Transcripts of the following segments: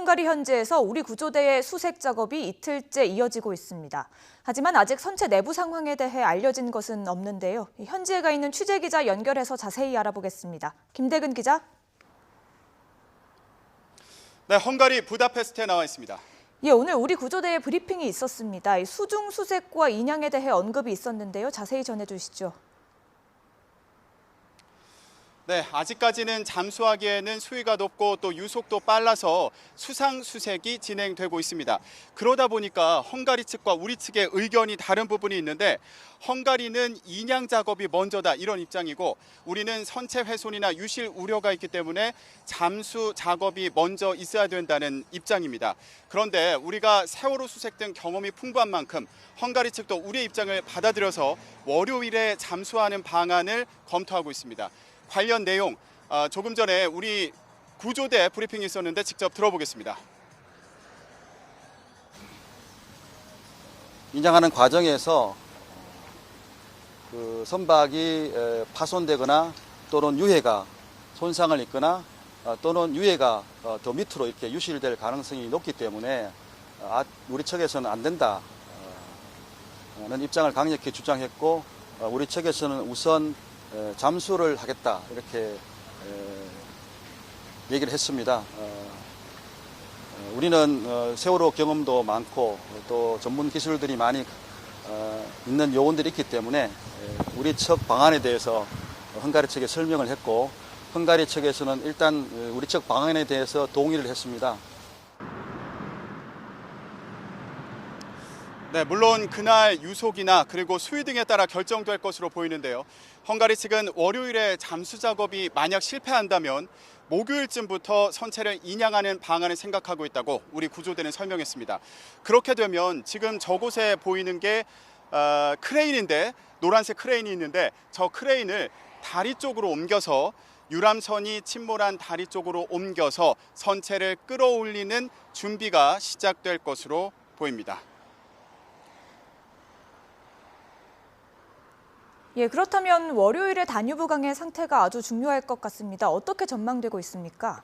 헝가리 현지에서 우리 구조대의 수색 작업이 이틀째 이어지고 있습니다. 하지만 아직 선체 내부 상황에 대해 알려진 것은 없는데요. 현지에 가 있는 취재기자 연결해서 자세히 알아보겠습니다. 김대근 기자. 네, 헝가리 부다페스트에 나와 있습니다. 예, 오늘 우리 구조대의 브리핑이 있었습니다. 수중 수색과 인양에 대해 언급이 있었는데요. 자세히 전해주시죠. 네, 아직까지는 잠수하기에는 수위가 높고 또 유속도 빨라서 수상 수색이 진행되고 있습니다. 그러다 보니까 헝가리 측과 우리 측의 의견이 다른 부분이 있는데 헝가리는 인양 작업이 먼저다 이런 입장이고 우리는 선체 훼손이나 유실 우려가 있기 때문에 잠수 작업이 먼저 있어야 된다는 입장입니다. 그런데 우리가 세월호 수색 등 경험이 풍부한 만큼 헝가리 측도 우리의 입장을 받아들여서 월요일에 잠수하는 방안을 검토하고 있습니다. 관련 내용 조금 전에 우리 구조대 브리핑이 있었는데 직접 들어보겠습니다. 인양하는 과정에서 그 선박이 파손되거나 또는 유해가 손상을 입거나 또는 유해가 더 밑으로 이렇게 유실될 가능성이 높기 때문에 우리 측에서는 안 된다는 입장을 강력히 주장했고 우리 측에서는 우선 잠수를 하겠다 이렇게 얘기를 했습니다. 우리는 세월호 경험도 많고 또 전문 기술들이 많이 있는 요원들이 있기 때문에 우리 측 방안에 대해서 헝가리 측에 설명을 했고 헝가리 측에서는 일단 우리 측 방안에 대해서 동의를 했습니다. 네, 물론 그날 유속이나 그리고 수위 등에 따라 결정될 것으로 보이는데요. 헝가리 측은 월요일에 잠수 작업이 만약 실패한다면 목요일쯤부터 선체를 인양하는 방안을 생각하고 있다고 우리 구조대는 설명했습니다. 그렇게 되면 지금 저곳에 보이는 게 크레인인데 노란색 크레인이 있는데 저 크레인을 다리 쪽으로 옮겨서 유람선이 침몰한 다리 쪽으로 옮겨서 선체를 끌어올리는 준비가 시작될 것으로 보입니다. 예, 그렇다면 월요일에 다뉴브강의 상태가 아주 중요할 것 같습니다. 어떻게 전망되고 있습니까?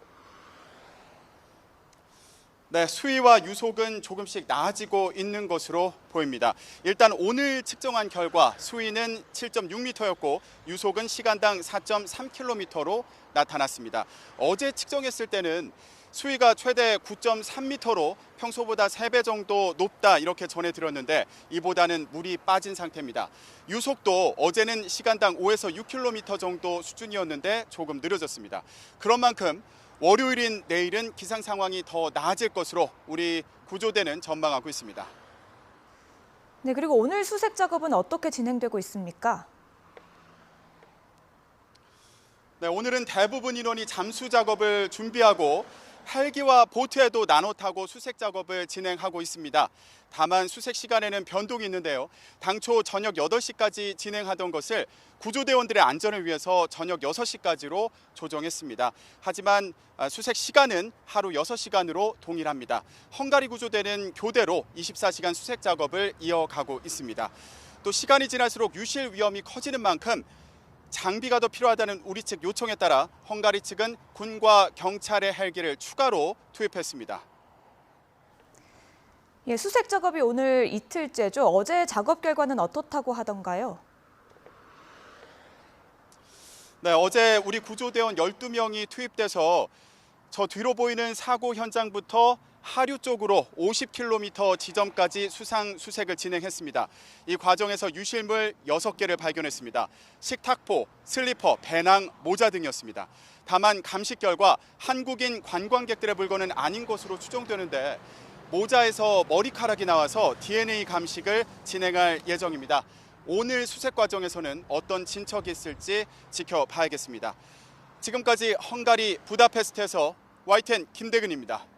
네, 수위와 유속은 조금씩 나아지고 있는 것으로 보입니다. 일단 오늘 측정한 결과 수위는 7.6m였고 유속은 시간당 4.3km로 나타났습니다. 어제 측정했을 때는 수위가 최대 9.3m로 평소보다 3배 정도 높다 이렇게 전해드렸는데 이보다는 물이 빠진 상태입니다. 유속도 어제는 시간당 5에서 6km 정도 수준이었는데 조금 느려졌습니다. 그런 만큼 월요일인 내일은 기상 상황이 더 나아질 것으로 우리 구조대는 전망하고 있습니다. 네, 그리고 오늘 수색 작업은 어떻게 진행되고 있습니까? 네, 오늘은 대부분 인원이 잠수 작업을 준비하고 헬기와 보트에도 나눠 타고 수색 작업을 진행하고 있습니다. 다만 수색 시간에는 변동이 있는데요. 당초 저녁 8시까지 진행하던 것을 구조대원들의 안전을 위해서 저녁 6시까지로 조정했습니다. 하지만 수색 시간은 하루 6시간으로 동일합니다. 헝가리 구조대는 교대로 24시간 수색 작업을 이어가고 있습니다. 또 시간이 지날수록 유실 위험이 커지는 만큼 장비가 더 필요하다는 우리 측 요청에 따라 헝가리 측은 군과 경찰의 헬기를 추가로 투입했습니다. 예, 수색 작업이 오늘 이틀째죠. 어제 작업 결과는 어떻다고 하던가요? 네, 어제 우리 구조대원 12명이 투입돼서 저 뒤로 보이는 사고 현장부터 하류 쪽으로 50km 지점까지 수상 수색을 진행했습니다. 이 과정에서 유실물 6개를 발견했습니다. 식탁포, 슬리퍼, 배낭, 모자 등이었습니다. 다만 감식 결과 한국인 관광객들의 물건은 아닌 것으로 추정되는데 모자에서 머리카락이 나와서 DNA 감식을 진행할 예정입니다. 오늘 수색 과정에서는 어떤 진척이 있을지 지켜봐야겠습니다. 지금까지 헝가리 부다페스트에서 YTN 김대근입니다.